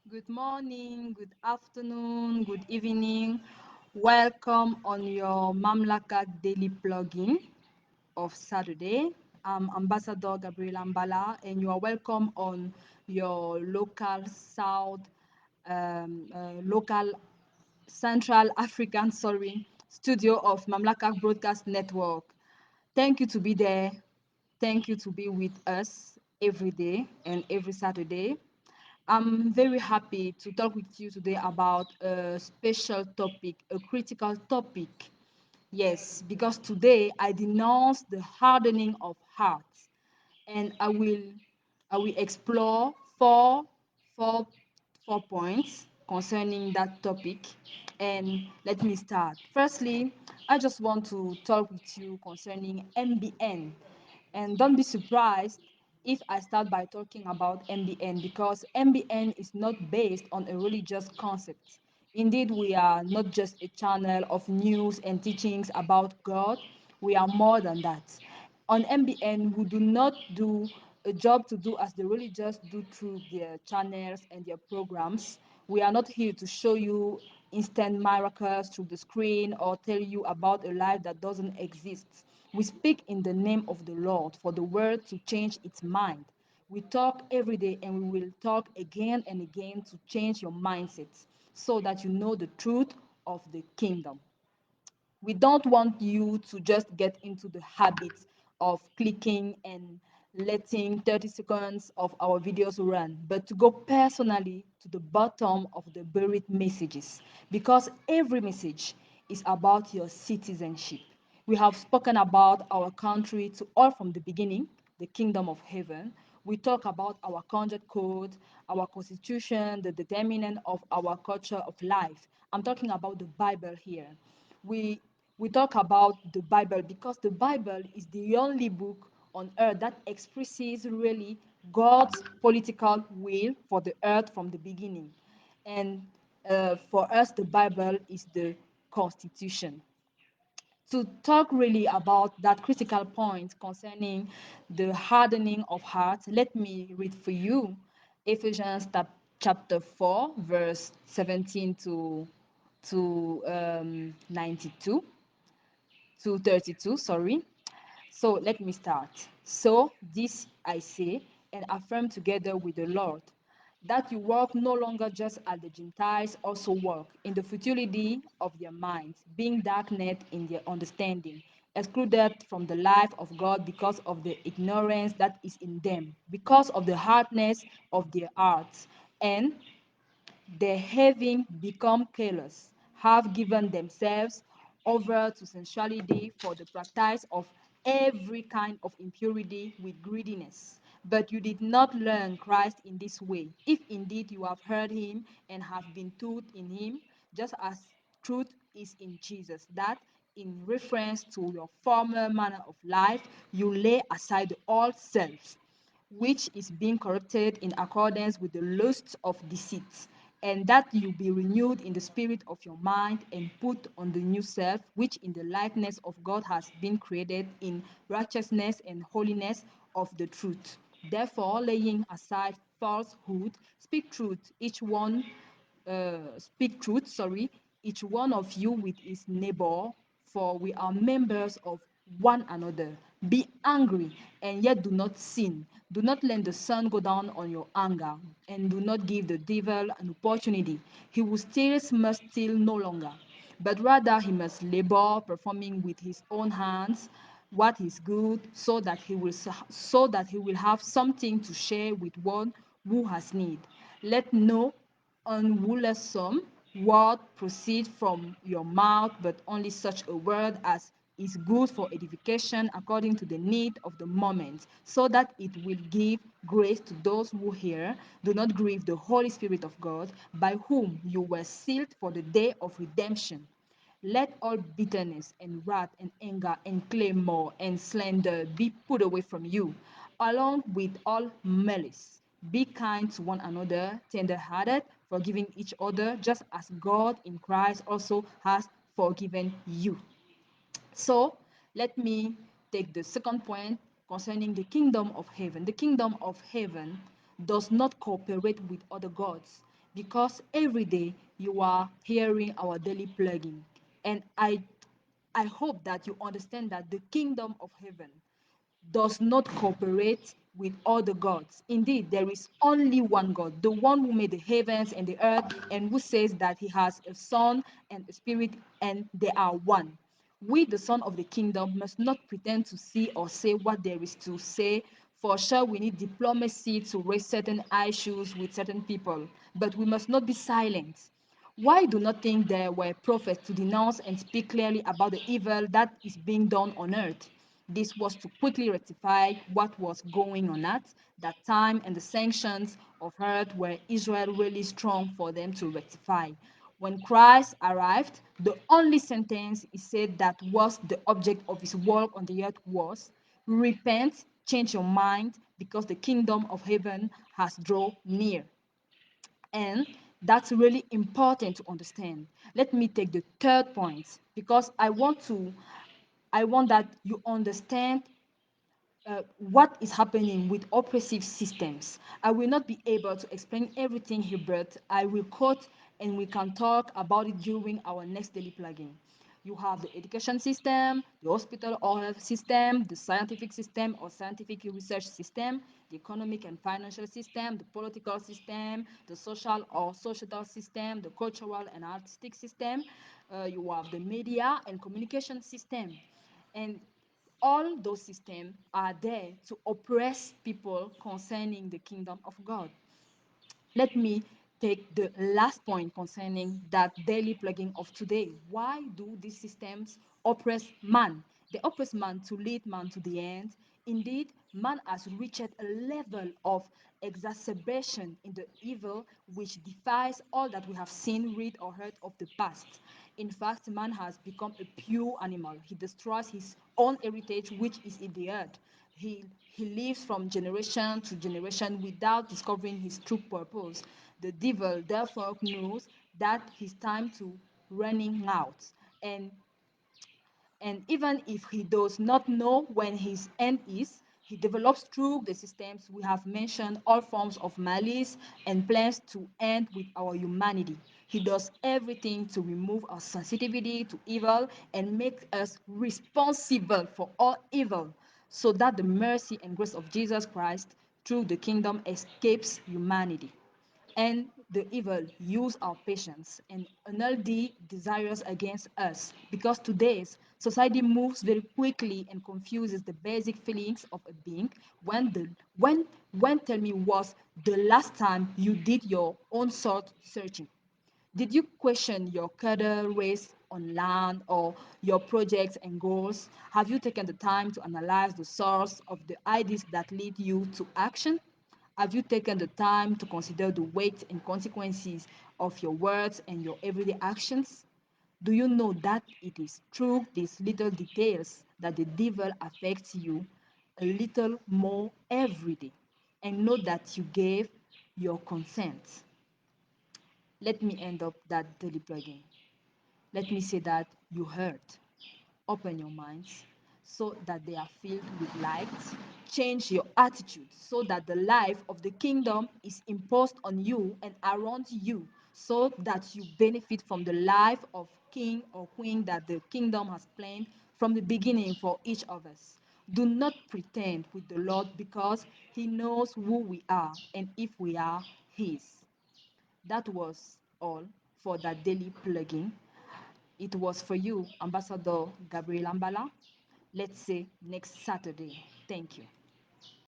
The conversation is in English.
Good morning, good afternoon, good evening. Welcome on your Mamlaka daily plugin of Saturday. I'm Ambassador Gabriela Mbala, and you are welcome on your local Central African, studio of Mamlaka Broadcast Network. Thank you to be there. Thank you to be with us every day and every Saturday. I'm very happy to talk with you today about a special topic, a critical topic. Yes, because today I denounce the hardening of hearts, and I will explore four four points concerning that topic. And let me start. Firstly, I just want to talk with you concerning MBN. And don't be surprised if I start by talking about MBN, because MBN is not based on a religious concept. Indeed, we are not just a channel of news and teachings about God, we are more than that. On MBN, we do not do a job to do as the religious do through their channels and their programs. We are not here to show you instant miracles through the screen or tell you about a life that doesn't exist. We speak in the name of the Lord for the word to change its mind. We talk every day, and we will talk again and again to change your mindset so that you know the truth of the kingdom. We don't want you to just get into the habit of clicking and letting 30 seconds of our videos run, but to go personally to the bottom of the buried messages, because every message is about your citizenship. We have spoken about our country to all from the beginning, the kingdom of heaven. We talk about our conduct code, our constitution, the determinant of our culture of life. I'm talking about the Bible here. We we talk about the Bible because the Bible is the only book on earth that expresses really God's political will for the earth from the beginning. And for us, the Bible is the Constitution. To talk really about that critical point concerning the hardening of heart, let me read for you Ephesians chapter 4, verse 17 to 92 to 32, sorry. So let me start. So this I say and affirm together with the Lord, that you walk no longer just as the Gentiles also walk, in the futility of their minds, being darkened in their understanding, excluded from the life of God because of the ignorance that is in them, because of the hardness of their hearts, and they, having become careless, have given themselves over to sensuality for the practice of every kind of impurity with greediness. But you did not learn Christ in this way, if indeed you have heard him and have been taught in him, just as truth is in Jesus, that in reference to your former manner of life, you lay aside the old self, which is being corrupted in accordance with the lusts of deceit, and that you be renewed in the spirit of your mind and put on the new self, which in the likeness of God has been created in righteousness and holiness of the truth. Therefore, laying aside falsehood, speak truth, each one of you with his neighbor, for we are members of one another. Be angry and yet do not sin. Do not let the sun go down on your anger, and do not give the devil an opportunity. He who steals must steal no longer, but rather he must labor, performing with his own hands what is good, so that he will have something to share with one who has need. Let no unwholesome word proceed from your mouth, but only such a word as is good for edification according to the need of the moment, so that it will give grace to those who hear. Do not grieve the Holy Spirit of God, by whom you were sealed for the day of redemption. Let all bitterness and wrath and anger and clamor and slander be put away from you, along with all malice. Be kind to one another, tender-hearted, forgiving each other, just as God in Christ also has forgiven you. So let me take the second point concerning the kingdom of heaven. The kingdom of heaven does not cooperate with other gods, because every day you are hearing our daily plugging. And I hope that you understand that the kingdom of heaven does not cooperate with other gods. Indeed, there is only one God, the one who made the heavens and the earth, and who says that he has a son and a spirit, and they are one. We, the son of the kingdom, must not pretend to see or say what there is to say. For sure, we need diplomacy to raise certain issues with certain people, but we must not be silent. Why do not think there were prophets to denounce and speak clearly about the evil that is being done on earth? This was to quickly rectify what was going on at that time, and the sanctions of earth were Israel really strong for them to rectify. When Christ arrived, the only sentence he said that was the object of his work on the earth was, repent, change your mind, because the kingdom of heaven has drawn near. And that's really important to understand. Let me take the third point because I want that you understand what is happening with oppressive systems. I will not be able to explain everything here, but I will quote and we can talk about it during our next daily plugging. You have the education system, the hospital or health system, the scientific system or scientific research system, the economic and financial system, the political system, the social or societal system, the cultural and artistic system. You have the media and communication system. And all those systems are there to oppress people concerning the kingdom of God. Let me take the last point concerning that daily plugging of today. Why do these systems oppress man? They oppress man to lead man to the end. Indeed, man has reached a level of exacerbation in the evil which defies all that we have seen, read, or heard of the past. In fact, man has become a pure animal. He destroys his own heritage, which is in the earth. He lives from generation to generation without discovering his true purpose. The devil therefore knows that his time to running out. And and even if he does not know when his end is, he develops through the systems we have mentioned all forms of malice and plans to end with our humanity. He does everything to remove our sensitivity to evil and make us responsible for all evil so that the mercy and grace of Jesus Christ through the kingdom escapes humanity. And the evil use our patience and unhealthy desires against us because today's society moves very quickly and confuses the basic feelings of a being. When tell me, was the last time you did your own soul searching? Did you question your career race on land or your projects and goals? Have you taken the time to analyze the source of the ideas that lead you to action? Have you taken the time to consider the weight and consequences of your words and your everyday actions? Do you know that it is through these little details that the devil affects you a little more every day? And know that you gave your consent. Let me end up that daily plugging. Let me say that you heard. Open your minds so that they are filled with light. Change your attitude so that the life of the kingdom is imposed on you and around you so that you benefit from the life of king or queen that the kingdom has planned from the beginning for each of us. Do not pretend with the Lord because he knows who we are and if we are his. That was all for that daily plugging. It was for you, Ambassador Gabriel Ambala. Let's say next Saturday. Thank you.